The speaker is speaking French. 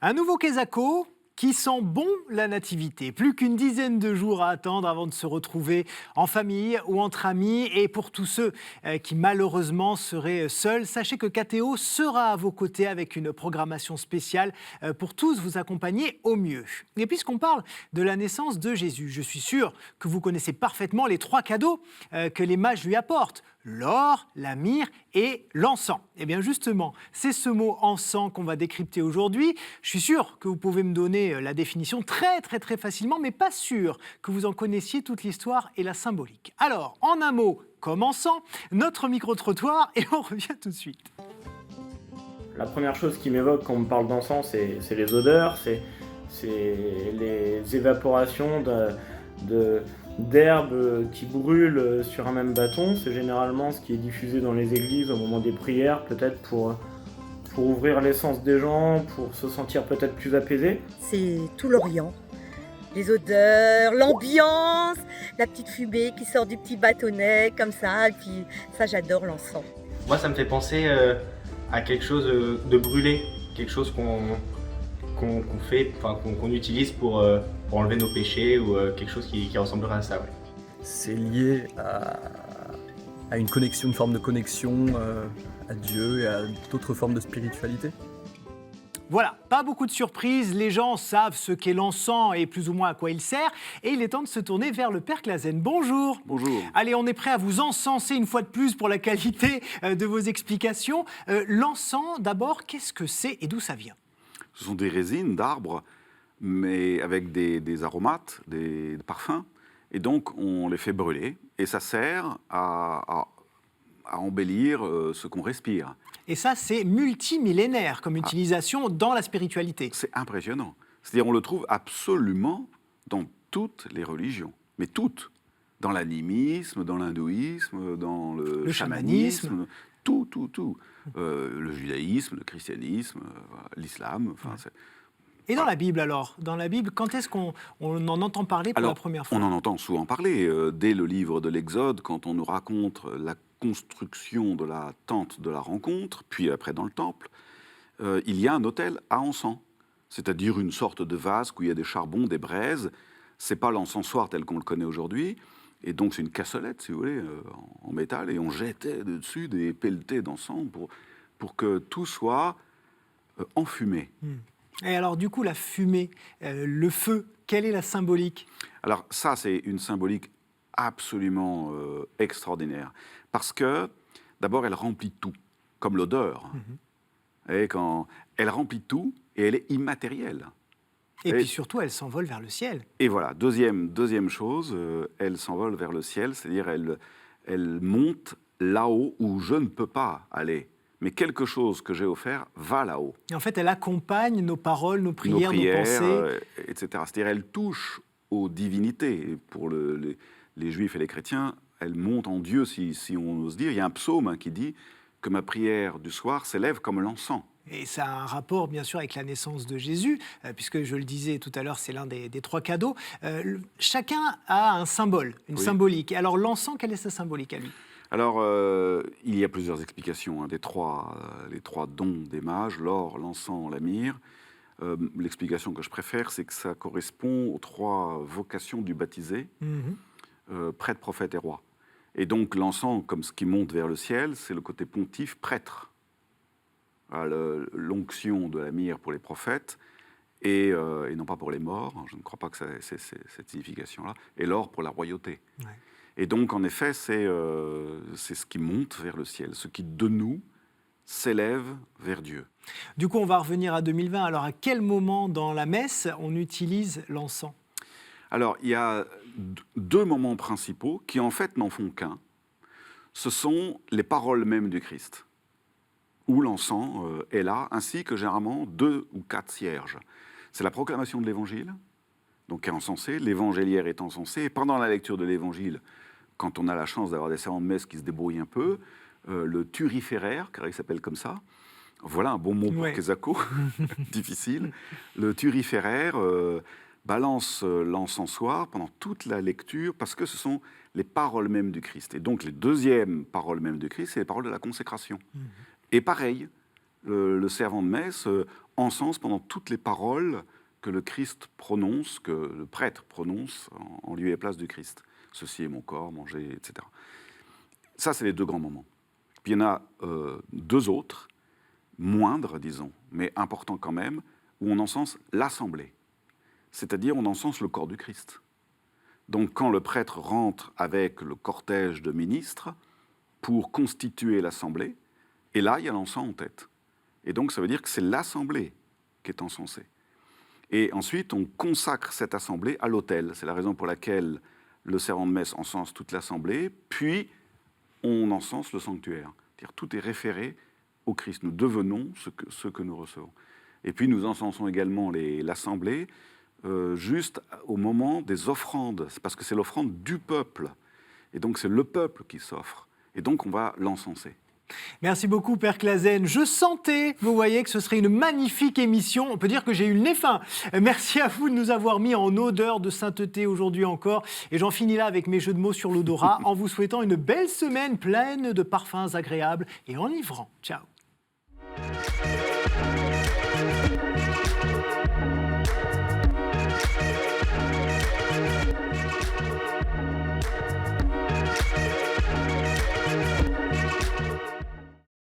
Un nouveau Quesaco qui sent bon la nativité. Plus qu'une dizaine de jours à attendre avant de se retrouver en famille ou entre amis. Et pour tous ceux qui malheureusement seraient seuls, sachez que KTO sera à vos côtés avec une programmation spéciale pour tous vous accompagner au mieux. Et puisqu'on parle de la naissance de Jésus, je suis sûr que vous connaissez parfaitement les 3 cadeaux que les mages lui apportent. L'or, la myrrhe et l'encens. Et bien justement, c'est ce mot encens qu'on va décrypter aujourd'hui. Je suis sûr que vous pouvez me donner la définition très facilement, mais pas sûr que vous en connaissiez toute l'histoire et la symbolique. Alors, en un mot, comme encens, notre micro-trottoir et on revient tout de suite. La première chose qui m'évoque quand on me parle d'encens, c'est les odeurs, c'est les évaporations d'herbes qui brûlent sur un même bâton. C'est généralement ce qui est diffusé dans les églises au moment des prières, peut-être pour ouvrir l'essence des gens, pour se sentir peut-être plus apaisé. C'est tout l'Orient. Les odeurs, l'ambiance, la petite fumée qui sort du petit bâtonnet comme ça, et puis ça j'adore l'encens. Moi ça me fait penser à quelque chose de brûlé, quelque chose qu'on fait, enfin qu'on utilise pour enlever nos péchés ou quelque chose qui ressemblerait à ça. Ouais. C'est lié à une connexion, une forme de connexion à Dieu et à d'autres formes de spiritualité. Voilà, pas beaucoup de surprises, les gens savent ce qu'est l'encens et plus ou moins à quoi il sert. Et il est temps de se tourner vers le Père Clasen. Bonjour. Bonjour. Allez, on est prêt à vous encenser une fois de plus pour la qualité de vos explications. L'encens, d'abord, qu'est-ce que c'est et d'où ça vient ? Ce sont des résines d'arbres, mais avec des aromates, des parfums. Et donc, on les fait brûler. Et ça sert à embellir ce qu'on respire. Et ça, c'est multimillénaire comme utilisation dans la spiritualité. C'est impressionnant. C'est-à-dire, on le trouve absolument dans toutes les religions. Mais toutes. Dans l'animisme, dans l'hindouisme, dans le chamanisme. Tout. Le judaïsme, le christianisme, l'islam. Enfin, Et dans la Bible alors ? Dans la Bible, quand est-ce qu'on en entend parler pour la première fois ? On en entend souvent parler. Dès le livre de l'Exode, quand on nous raconte la construction de la tente de la rencontre, puis après dans le temple, il y a un autel à encens. C'est-à-dire une sorte de vase où il y a des charbons, des braises. C'est pas l'encensoir tel qu'on le connaît aujourd'hui. Et donc c'est une cassolette, si vous voulez, en métal. Et on jetait dessus des pelletées d'encens pour que tout soit enfumé. Et alors du coup, la fumée, le feu, quelle est la symbolique ? Alors ça, c'est une symbolique absolument extraordinaire. Parce que, d'abord, elle remplit tout, comme l'odeur. Et elle remplit tout, et elle est immatérielle. Et puis surtout, elle s'envole vers le ciel. Et voilà, deuxième chose, elle s'envole vers le ciel, c'est-à-dire elle monte là-haut où je ne peux pas aller. Mais quelque chose que j'ai offert va là-haut. Et en fait, elle accompagne nos paroles, nos prières, nos pensées. Etc. C'est-à-dire, elle touche aux divinités. Et pour les Juifs et les chrétiens, elle monte en Dieu, si on ose dire. Il y a un psaume qui dit que ma prière du soir s'élève comme l'encens. Et ça a un rapport, bien sûr, avec la naissance de Jésus, puisque, je le disais tout à l'heure, c'est l'un des 3 cadeaux. Chacun a un symbole, une symbolique. Alors, l'encens, quelle est sa symbolique à lui ? Alors, il y a plusieurs explications les 3 dons des mages, l'or, l'encens, la myrrhe. L'explication que je préfère, c'est que ça correspond aux 3 vocations du baptisé, prêtre, prophète et roi. Et donc, l'encens, comme ce qui monte vers le ciel, c'est le côté pontife, prêtre. L'onction de la myrrhe pour les prophètes, et non pas pour les morts, je ne crois pas que c'est cette signification-là, et l'or pour la royauté. Ouais. Et donc, en effet, c'est ce qui monte vers le ciel, ce qui, de nous, s'élève vers Dieu. Du coup, on va revenir à 2020. Alors, à quel moment dans la messe on utilise l'encens ? Alors, il y a 2 moments principaux qui, en fait, n'en font qu'un. Ce sont les paroles mêmes du Christ, où l'encens est là, ainsi que généralement 2 ou 4 cierges. C'est la proclamation de l'Évangile, donc qui est encensée, l'évangéliaire est encensé, et pendant la lecture de l'Évangile, quand on a la chance d'avoir des servants de messe qui se débrouillent un peu, le turiféraire, car il s'appelle comme ça, voilà un bon mot pour Quesaco, difficile, le turiféraire balance l'encensoir pendant toute la lecture, parce que ce sont les paroles mêmes du Christ. Et donc les 2e paroles mêmes du Christ, c'est les paroles de la consécration. Et pareil, le servant de messe encense pendant toutes les paroles que le Christ prononce, que le prêtre prononce en lieu et place du Christ. Ceci est mon corps, mangez, etc. Ça, c'est les 2 grands moments. Puis il y en a 2 autres, moindres, disons, mais importants quand même, où on encense l'assemblée. C'est-à-dire, on encense le corps du Christ. Donc, quand le prêtre rentre avec le cortège de ministres pour constituer l'assemblée, et là, il y a l'encens en tête. Et donc, ça veut dire que c'est l'assemblée qui est encensée. Et ensuite, on consacre cette assemblée à l'autel. C'est la raison pour laquelle le servant de messe encense toute l'assemblée, puis on encense le sanctuaire. C'est-à-dire tout est référé au Christ. Nous devenons ce que nous recevons. Et puis nous encensons également l'assemblée juste au moment des offrandes. C'est parce que c'est l'offrande du peuple. Et donc c'est le peuple qui s'offre. Et donc on va l'encenser. Merci beaucoup, Père Clasen. Je sentais, vous voyez, que ce serait une magnifique émission. On peut dire que j'ai eu le nez fin. Merci à vous de nous avoir mis en odeur de sainteté aujourd'hui encore. Et j'en finis là avec mes jeux de mots sur l'odorat en vous souhaitant une belle semaine pleine de parfums agréables et enivrants. Ciao.